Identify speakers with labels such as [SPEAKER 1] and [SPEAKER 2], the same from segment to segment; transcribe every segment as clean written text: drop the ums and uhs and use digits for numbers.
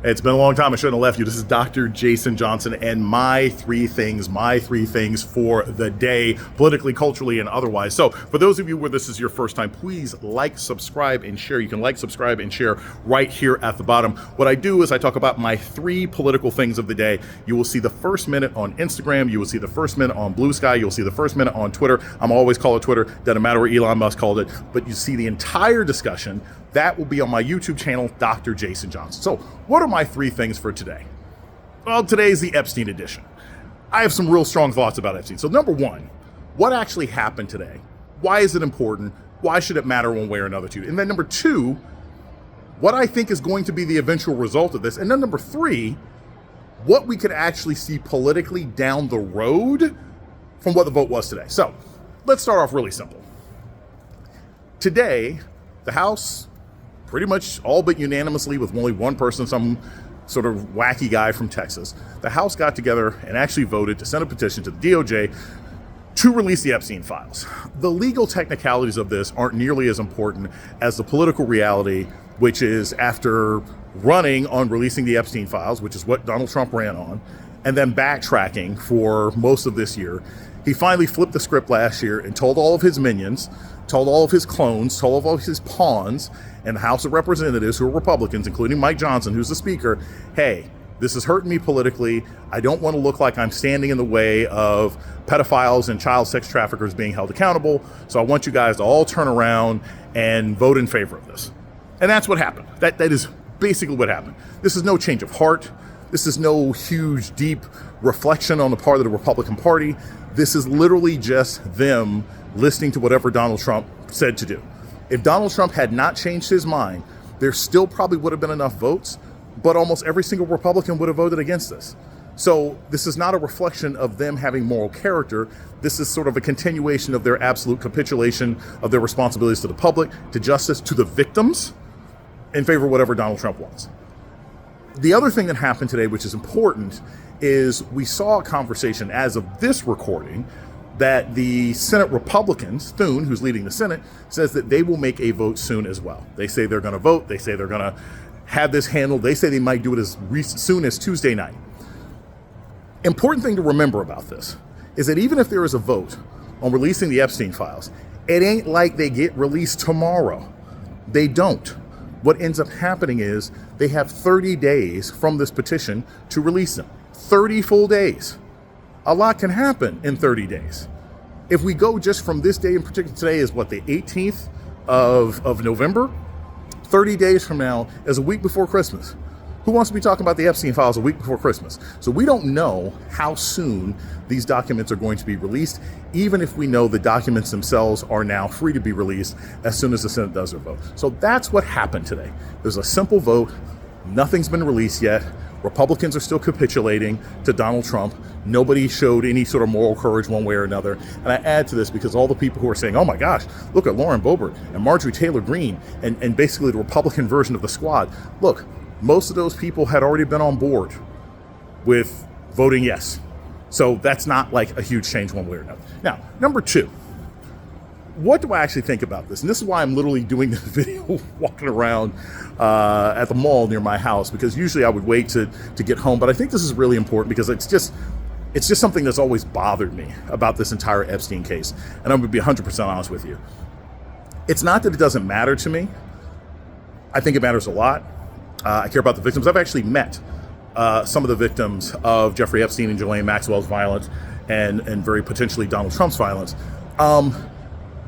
[SPEAKER 1] It's been a long time. I shouldn't have left you. This is Dr. Jason Johnson and my three things for the day, politically, culturally, and otherwise. So for those of you where this is your first time, please like, subscribe, and share. You can like, subscribe, and share right here at the bottom. What I do is I talk about my three political things of the day. You will see the first minute on Instagram. You will see the first minute on Blue Sky. You'll see the first minute on Twitter. I'm always call it Twitter. Doesn't matter what Elon Musk called it. But you see the entire discussion. That will be on my YouTube channel, Dr. Jason Johnson. So what are my three things for today? Well, today's the Epstein edition. I have some real strong thoughts about Epstein. So number one, what actually happened today? Why is it important? Why should it matter one way or another to you? And then number two, what I think is going to be the eventual result of this. And then number three, what we could actually see politically down the road from what the vote was today. So let's start off really simple. Today, the House, pretty much all but unanimously with only one person, some sort of wacky guy from Texas, the House got together and actually voted to send a petition to the DOJ to release the Epstein Files. The legal technicalities of this aren't nearly as important as the political reality, which is after running on releasing the Epstein Files, which is what Donald Trump ran on, and then backtracking for most of this year, he finally flipped the script last year and told all of his minions, told all of his clones, told all of his pawns in the House of Representatives who are Republicans, including Mike Johnson, who's the speaker, hey, this is hurting me politically. I don't want to look like I'm standing in the way of pedophiles and child sex traffickers being held accountable. So I want you guys to all turn around and vote in favor of this. And that's what happened. That is basically what happened. This is no change of heart. This is no huge, deep reflection on the part of the Republican Party. This is literally just them listening to whatever Donald Trump said to do. If Donald Trump had not changed his mind, there still probably would have been enough votes, but almost every single Republican would have voted against this. So this is not a reflection of them having moral character. This is sort of a continuation of their absolute capitulation of their responsibilities to the public, to justice, to the victims, in favor of whatever Donald Trump wants. The other thing that happened today, which is important, is we saw a conversation as of this recording that the Senate Republicans, Thune, who's leading the Senate, says that they will make a vote soon as well. They say they're going to vote. They say they're going to have this handled. They say they might do it as soon as Tuesday night. Important thing to remember about this is that even if there is a vote on releasing the Epstein Files, it ain't like they get released tomorrow. They don't. What ends up happening is they have 30 days from this petition to release them. 30 full days. A lot can happen in 30 days. If we go just from this day in particular, today is what, the 18th of November? 30 days from now is a week before Christmas. Who wants to be talking about the Epstein Files a week before Christmas? So we don't know how soon these documents are going to be released, even if we know the documents themselves are now free to be released as soon as the Senate does their vote. So that's what happened today. There's a simple vote. Nothing's been released yet. Republicans are still capitulating to Donald Trump. Nobody showed any sort of moral courage one way or another. And I add to this because all the people who are saying, oh my gosh, look at Lauren Boebert and Marjorie Taylor Greene and basically the Republican version of the squad. Look, most of those people had already been on board with voting yes. So that's not like a huge change one way or another. Now, number two, what do I actually think about this? And this is why I'm literally doing this video walking around at the mall near my house, because usually I would wait to get home. But I think this is really important because it's just something that's always bothered me about this entire Epstein case. And I'm going to be 100% honest with you. It's not that it doesn't matter to me. I think it matters a lot. I care about the victims. I've actually met some of the victims of Jeffrey Epstein and Ghislaine Maxwell's violence and very potentially Donald Trump's violence.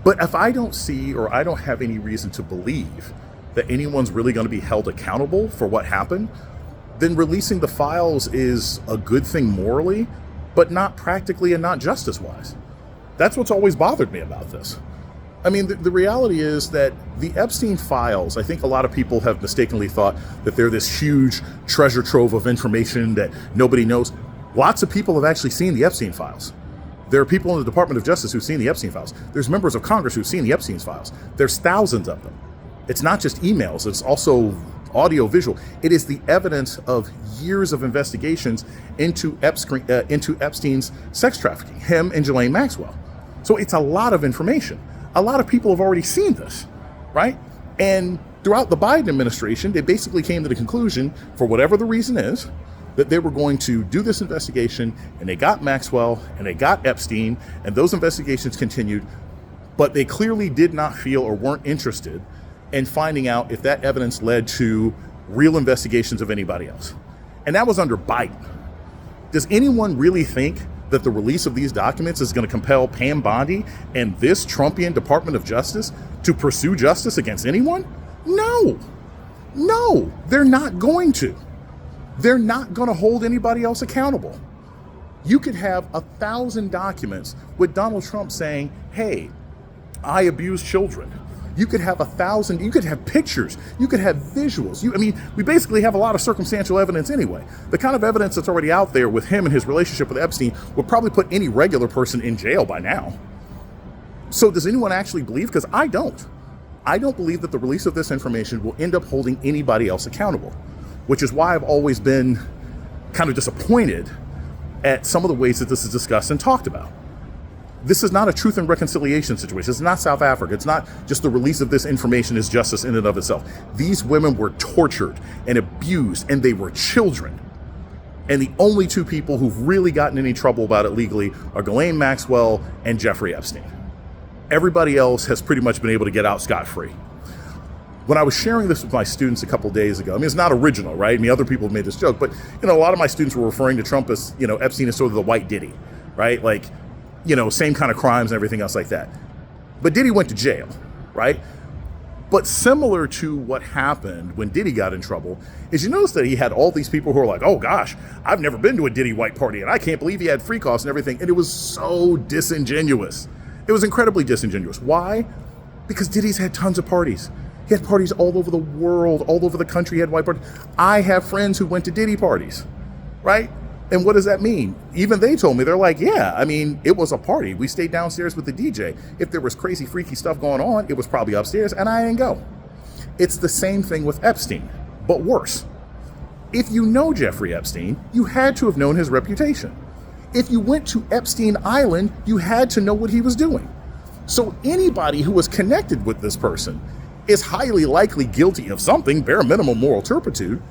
[SPEAKER 1] But if I don't see or I don't have any reason to believe that anyone's really going to be held accountable for what happened, then releasing the files is a good thing morally, but not practically and not justice-wise. That's what's always bothered me about this. I mean, the reality is that the Epstein Files, I think a lot of people have mistakenly thought that they're this huge treasure trove of information that nobody knows. Lots of people have actually seen the Epstein Files. There are people in the Department of Justice who've seen the Epstein Files. There's members of Congress who've seen the Epstein Files. There's thousands of them. It's not just emails, it's also audio, visual. It is the evidence of years of investigations into Epstein's sex trafficking, him and Ghislaine Maxwell. So it's a lot of information. A lot of people have already seen this, right? And Throughout the Biden administration, they basically came to the conclusion, for whatever the reason is, that they were going to do this investigation, and they got Maxwell and they got Epstein, and those investigations continued, but they clearly did not feel or weren't interested in finding out if that evidence led to real investigations of anybody else. And that was under Biden. Does anyone really think that the release of these documents is going to compel Pam Bondi and this Trumpian Department of Justice to pursue justice against anyone? No, they're not going to. They're not going to hold anybody else accountable. You could have 1,000 documents with Donald Trump saying, hey, I abuse children. You could have 1,000, you could have pictures, you could have visuals. We basically have a lot of circumstantial evidence anyway. The kind of evidence that's already out there with him and his relationship with Epstein would probably put any regular person in jail by now. So does anyone actually believe? Because I don't believe that the release of this information will end up holding anybody else accountable, which is why I've always been kind of disappointed at some of the ways that this is discussed and talked about. This is not a truth and reconciliation situation. It's not South Africa. It's not just the release of this information is justice in and of itself. These women were tortured and abused, and they were children. And the only two people who've really gotten any trouble about it legally are Ghislaine Maxwell and Jeffrey Epstein. Everybody else has pretty much been able to get out scot-free. When I was sharing this with my students a couple days ago, it's not original, right? Other people have made this joke, but a lot of my students were referring to Trump as, Epstein is sort of the white Diddy, right? Like, same kind of crimes and everything else like that. But Diddy went to jail, right? But similar to what happened when Diddy got in trouble is you notice that he had all these people who are like, oh gosh, I've never been to a Diddy white party and I can't believe he had free costs and everything. And it was so disingenuous. It was incredibly disingenuous. Why? Because Diddy's had tons of parties. He had parties all over the world, all over the country. He had white parties. I have friends who went to Diddy parties, right? And what does that mean? Even they told me, they're like, yeah, it was a party. We stayed downstairs with the DJ. If there was crazy, freaky stuff going on, it was probably upstairs, and I didn't go. It's the same thing with Epstein, but worse. If you know Jeffrey Epstein, you had to have known his reputation. If you went to Epstein Island, you had to know what he was doing. So anybody who was connected with this person is highly likely guilty of something, bare minimum moral turpitude.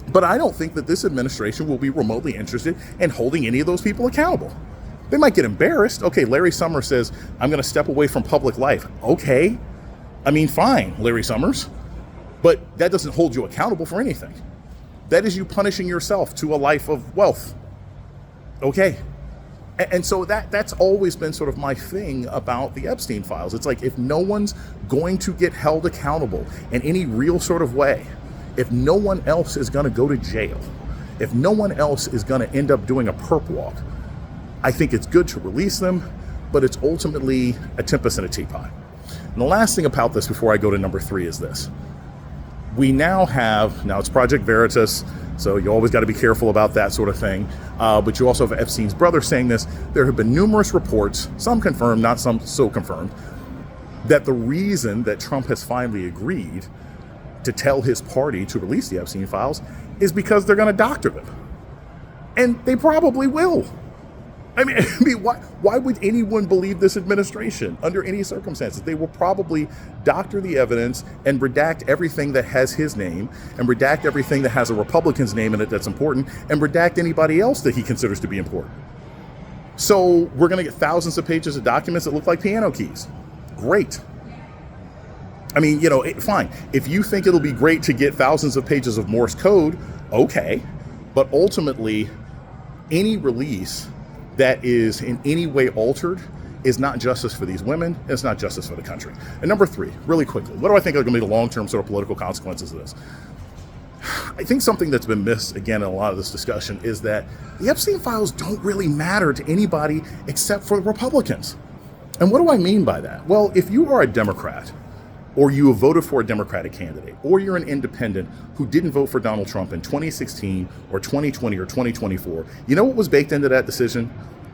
[SPEAKER 1] But I don't think that this administration will be remotely interested in holding any of those people accountable. They might get embarrassed. Okay, Larry Summers says, I'm going to step away from public life. Okay. Fine, Larry Summers. But that doesn't hold you accountable for anything. That is you punishing yourself to a life of wealth. Okay. And so that's always been sort of my thing about the Epstein files. It's like, if no one's going to get held accountable in any real sort of way, if no one else is going to go to jail, if no one else is going to end up doing a perp walk, I think it's good to release them, but it's ultimately a tempest in a teapot. And the last thing about this before I go to number 3 is this. We now it's Project Veritas, so you always got to be careful about that sort of thing. But you also have Epstein's brother saying this. There have been numerous reports, some confirmed, not some so confirmed, that the reason that Trump has finally agreed to tell his party to release the Epstein files is because they're going to doctor them. And they probably will. Why would anyone believe this administration under any circumstances? They will probably doctor the evidence and redact everything that has his name, and redact everything that has a Republican's name in it that's important, and redact anybody else that he considers to be important. So we're going to get thousands of pages of documents that look like piano keys. Great. Fine. If you think it'll be great to get thousands of pages of Morse code, okay. But ultimately, any release that is in any way altered is not justice for these women, and it's not justice for the country. And number 3, really quickly, what do I think are going to be the long-term sort of political consequences of this? I think something that's been missed, again, in a lot of this discussion is that the Epstein files don't really matter to anybody except for the Republicans. And what do I mean by that? Well, if you are a Democrat, or you have voted for a Democratic candidate, or you're an independent who didn't vote for Donald Trump in 2016 or 2020 or 2024, you know what was baked into that decision?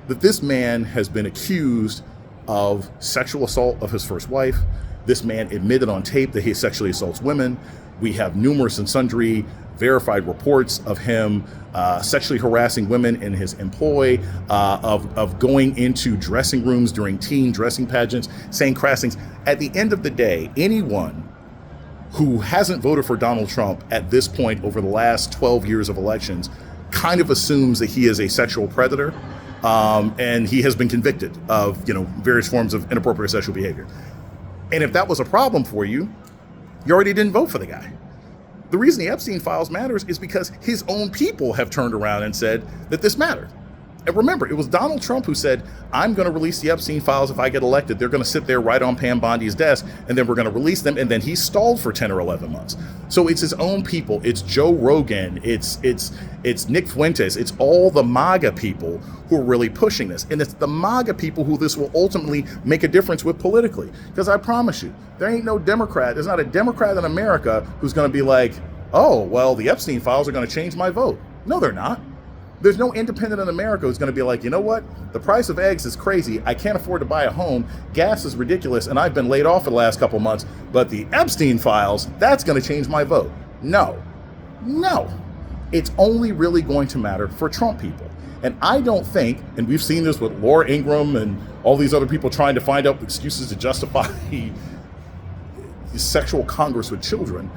[SPEAKER 1] That this man has been accused of sexual assault of his first wife. This man admitted on tape that he sexually assaults women. We have numerous and sundry verified reports of him sexually harassing women in his employ, of going into dressing rooms during teen dressing pageants, saying crass things. At the end of the day, anyone who hasn't voted for Donald Trump at this point over the last 12 years of elections kind of assumes that he is a sexual predator, and he has been convicted of, various forms of inappropriate sexual behavior. And if that was a problem for you, you already didn't vote for the guy. The reason the Epstein Files matters is because his own people have turned around and said that this mattered. And remember, it was Donald Trump who said, I'm going to release the Epstein Files if I get elected. They're going to sit there right on Pam Bondi's desk, and then we're going to release them. And then he stalled for 10 or 11 months. So it's his own people. It's Joe Rogan. It's Nick Fuentes. It's all the MAGA people who are really pushing this. And it's the MAGA people who this will ultimately make a difference with politically. Because I promise you, there ain't no Democrat. There's not a Democrat in America who's going to be like, oh, well, the Epstein Files are going to change my vote. No, they're not. There's no independent in America who's going to be like, you know what? The price of eggs is crazy. I can't afford to buy a home. Gas is ridiculous. And I've been laid off for the last couple months. But the Epstein Files, that's going to change my vote. No. It's only really going to matter for Trump people. And I don't think, and we've seen this with Laura Ingraham and all these other people trying to find out excuses to justify sexual congress with children,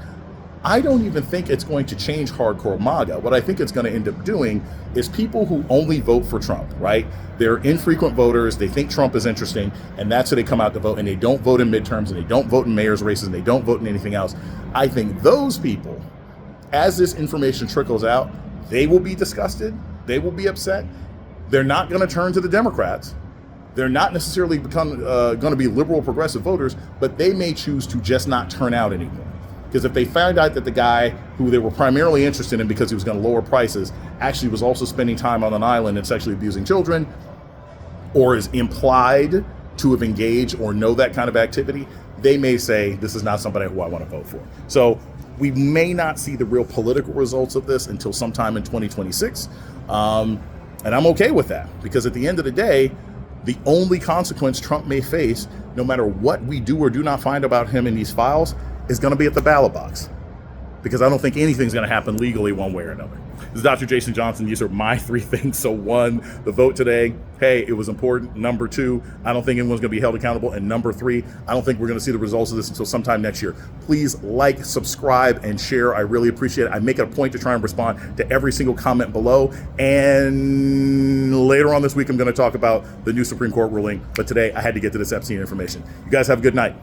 [SPEAKER 1] I don't even think it's going to change hardcore MAGA. What I think it's going to end up doing is people who only vote for Trump, right? They're infrequent voters. They think Trump is interesting, and that's who they come out to vote. And they don't vote in midterms, and they don't vote in mayor's races, and they don't vote in anything else. I think those people, as this information trickles out, they will be disgusted. They will be upset. They're not going to turn to the Democrats. They're not necessarily going to be liberal progressive voters, but they may choose to just not turn out anymore. Because if they found out that the guy who they were primarily interested in because he was going to lower prices actually was also spending time on an island and sexually abusing children, or is implied to have engaged or know that kind of activity, they may say, this is not somebody who I want to vote for. So we may not see the real political results of this until sometime in 2026. And I'm okay with that, because at the end of the day, the only consequence Trump may face, no matter what we do or do not find about him in these files, is going to be at the ballot box, because I don't think anything's going to happen legally one way or another. This is Dr. Jason Johnson. These are my three things. So 1, the vote today, hey, it was important. Number 2, I don't think anyone's going to be held accountable. And number 3, I don't think we're going to see the results of this until sometime next year. Please like, subscribe, and share. I really appreciate it. I make it a point to try and respond to every single comment below. And later on this week, I'm going to talk about the new Supreme Court ruling. But today, I had to get to this Epstein information. You guys have a good night.